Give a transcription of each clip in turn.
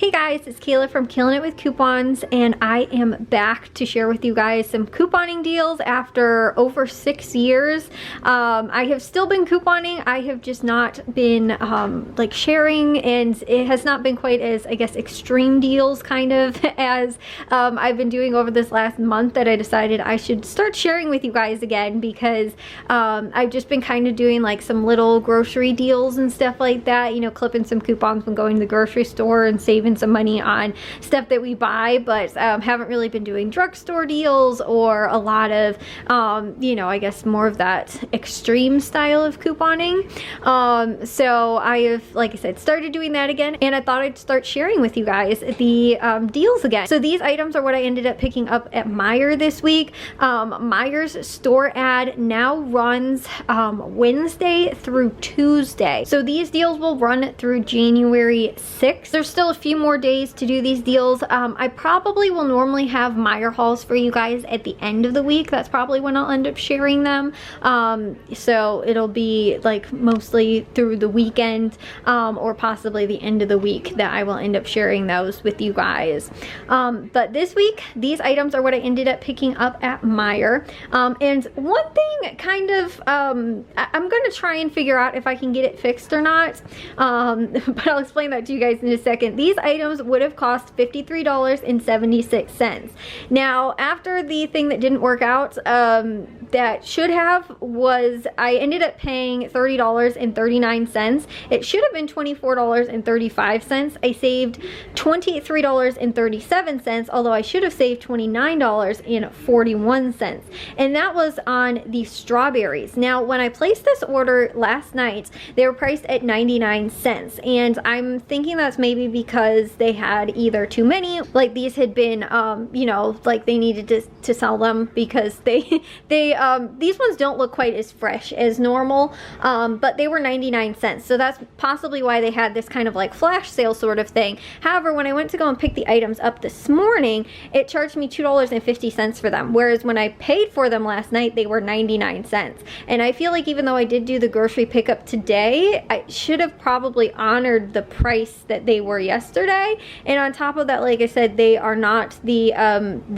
Hey guys, it's Kayla from Killing It with Coupons, and I am back to share with you guys some couponing deals after over 6 years. I have still been couponing. I have just not been like sharing, and it has not been quite as, I guess, extreme deals kind of as I've been doing over this last month, that I decided I should start sharing with you guys again, because I've just been kind of doing like some little grocery deals and stuff like that, you know, clipping some coupons when going to the grocery store and saving some money on stuff that we buy, but haven't really been doing drugstore deals or a lot of you know, I guess more of that extreme style of couponing. So I have, like I said, started doing that again, and I thought I'd start sharing with you guys the deals again. So these items are what I ended up picking up at Meijer this week. Meijers store ad now runs Wednesday through Tuesday, so these deals will run through January 6th. There's still a few more days to do these deals. I probably will normally have Meijer hauls for you guys at the end of the week. That's probably when I'll end up sharing them. So it'll be like mostly through the weekend, or possibly the end of the week, that I will end up sharing those with you guys. But this week, these items are what I ended up picking up at Meijer. And one thing kind of, I'm going to try and figure out if I can get it fixed or not. But I'll explain that to you guys in a second. These items would have cost $53.76. Now, after the thing that didn't work out, that should have, was I ended up paying $30.39. It should have been $24.35. I saved $23.37, although I should have saved $29.41. And that was on the strawberries. Now, when I placed this order last night, they were priced at 99 cents. And I'm thinking that's maybe because they had either too many, like these had been, you know, like they needed to sell them, because these ones don't look quite as fresh as normal, but they were 99 cents. So that's possibly why they had this kind of like flash sale sort of thing. However, when I went to go and pick the items up this morning, it charged me $2.50 for them. Whereas when I paid for them last night, they were 99 cents. And I feel like even though I did do the grocery pickup today, I should have probably honored the price that they were yesterday. And on top of that, like I said, they are not the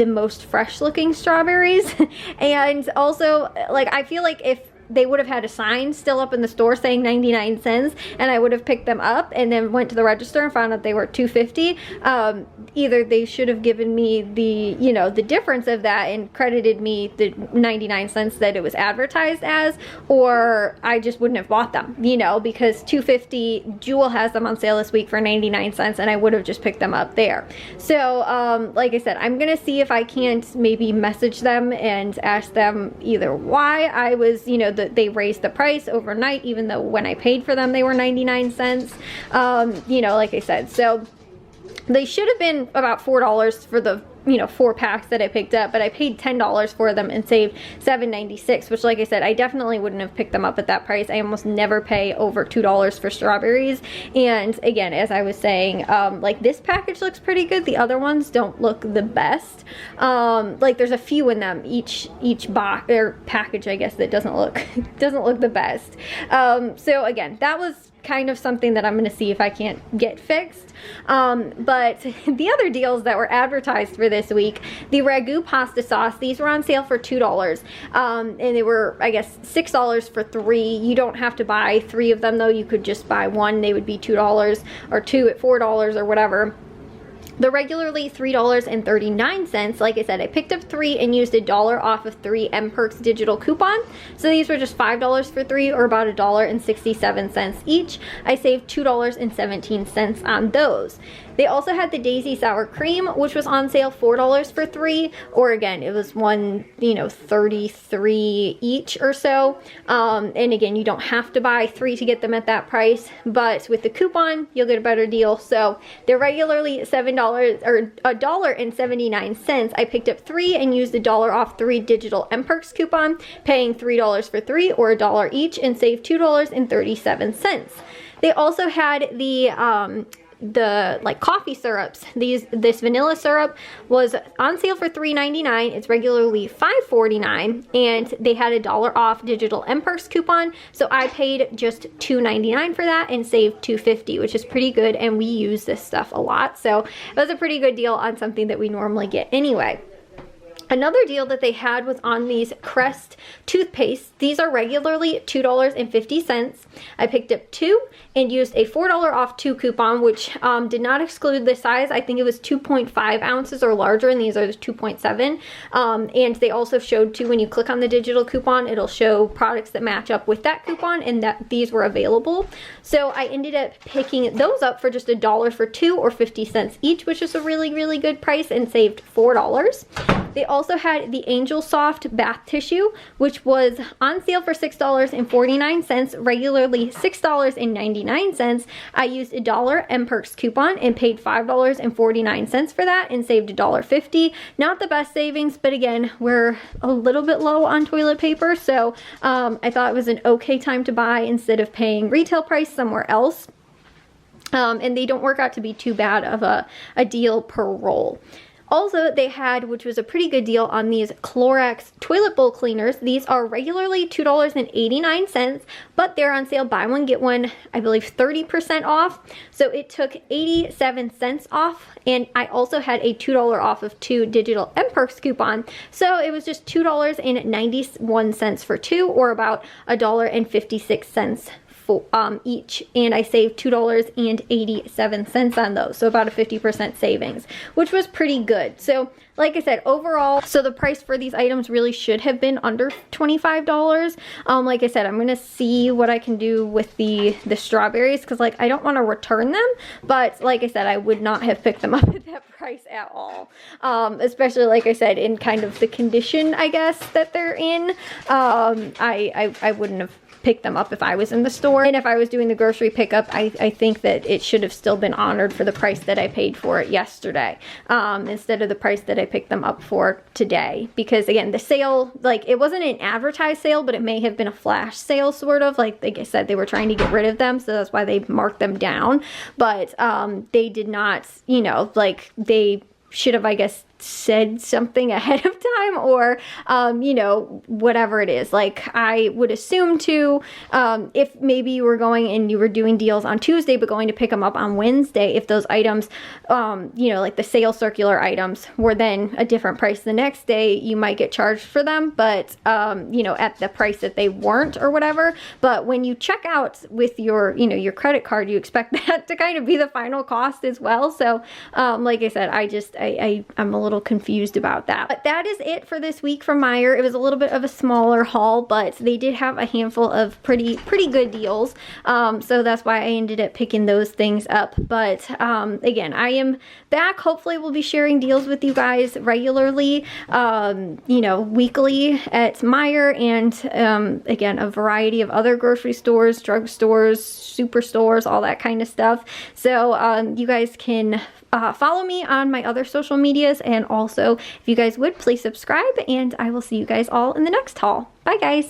most fresh looking strawberries. And also, like, I feel like if they would have had a sign still up in the store saying 99 cents, and I would have picked them up and then went to the register and found out they were $2.50, either they should have given me the, you know, the difference of that and credited me the 99 cents that it was advertised as, or I just wouldn't have bought them, you know, because $2.50, Jewel has them on sale this week for 99 cents, and I would have just picked them up there. So like I said, I'm gonna see if I can't maybe message them and ask them either why I was, you know, that they raised the price overnight, even though when I paid for them they were 99 cents. You know, like I said, so they should have been about $4 for the, you know, 4 packs that I picked up, but I paid $10 for them and saved $7.96, which, like I said, I definitely wouldn't have picked them up at that price. I almost never pay over $2 for strawberries. And again, as I was saying, like this package looks pretty good. The other ones don't look the best. Like there's a few in them, each box or package, I guess, that doesn't look the best. So again, that was kind of something that I'm going to see if I can't get fixed. But the other deals that were advertised for this week, the ragu pasta sauce, these were on sale for $2, and they were, I guess, $6 for 3. You don't have to buy 3 of them though. You could just buy one. They would be $2, or 2 at $4 or whatever. The regularly $3.39, like I said, I picked up 3 and used $1 off of 3 M-Perks digital coupon. So these were just $5 for 3, or about $1.67 each. I saved $2.17 on those. They also had the Daisy Sour Cream, which was on sale $4 for 3, or again, it was $1.33 each or so. And again, you don't have to buy 3 to get them at that price, but with the coupon, you'll get a better deal. So they're regularly $7 or $1.79. I picked up 3 and used $1 off 3 digital M-Perks coupon, paying $3 for 3, or $1 each, and saved $2.37. They also had the the like coffee syrups. This vanilla syrup was on sale for $3.99. It's regularly $5.49, and they had $1 off digital M-Perks coupon, so I paid just $2.99 for that and saved $2.50, which is pretty good, and we use this stuff a lot, so it was a pretty good deal on something that we normally get anyway. Another deal that they had was on these Crest toothpaste. These are regularly $2.50. I picked up 2 and used a $4 off 2 coupon, which did not exclude the size. I think it was 2.5 ounces or larger, and these are 2.7. And they also showed too, when you click on the digital coupon, it'll show products that match up with that coupon, and that these were available. So I ended up picking those up for just $1 for 2 or 50 cents each, which is a really, really good price, and saved $4. They also had the Angel Soft bath tissue, which was on sale for $6.49, regularly $6.99. I used a $1 M-Perks coupon and paid $5.49 for that and saved $1.50. Not the best savings, but again, we're a little bit low on toilet paper, so I thought it was an okay time to buy instead of paying retail price somewhere else. And they don't work out to be too bad of a deal per roll. Also, they had, which was a pretty good deal, on these Clorox toilet bowl cleaners. These are regularly $2.89, but they're on sale, buy one, get one, I believe 30% off. So it took 87 cents off, and I also had a $2 off of 2 digital M-Perks coupon. So it was just $2.91 for 2, or about $1.56 each, and I saved $2.87 on those, so about a 50% savings, which was pretty good. So like I said, overall, so the price for these items really should have been under $25. Like I said, I'm gonna see what I can do with the strawberries, because like I don't want to return them, but like I said, I would not have picked them up at that price at all, especially like I said, in kind of the condition I guess that they're in. I wouldn't have pick them up if I was in the store, and if I was doing the grocery pickup, I think that it should have still been honored for the price that I paid for it yesterday, instead of the price that I picked them up for today, because again, the sale, like, it wasn't an advertised sale, but it may have been a flash sale, sort of, like I said, they were trying to get rid of them, so that's why they marked them down, but they did not, you know, like, they should have, I guess, said something ahead of time, or you know, whatever it is. Like, I would assume too, if maybe you were going and you were doing deals on Tuesday but going to pick them up on Wednesday, if those items, you know, like the sale circular items were then a different price the next day, you might get charged for them, but you know, at the price that they weren't or whatever. But when you check out with your, you know, your credit card, you expect that to kind of be the final cost as well. So like I said, I'm a little confused about that. But that is it for this week from Meijer. It was a little bit of a smaller haul, but they did have a handful of pretty good deals, so that's why I ended up picking those things up. But again, I am back. Hopefully we'll be sharing deals with you guys regularly, you know, weekly at Meijer, and again, a variety of other grocery stores, drugstores, superstores, all that kind of stuff. So you guys can follow me on my other social medias, and also if you guys would, please subscribe, and I will see you guys all in the next haul. Bye guys.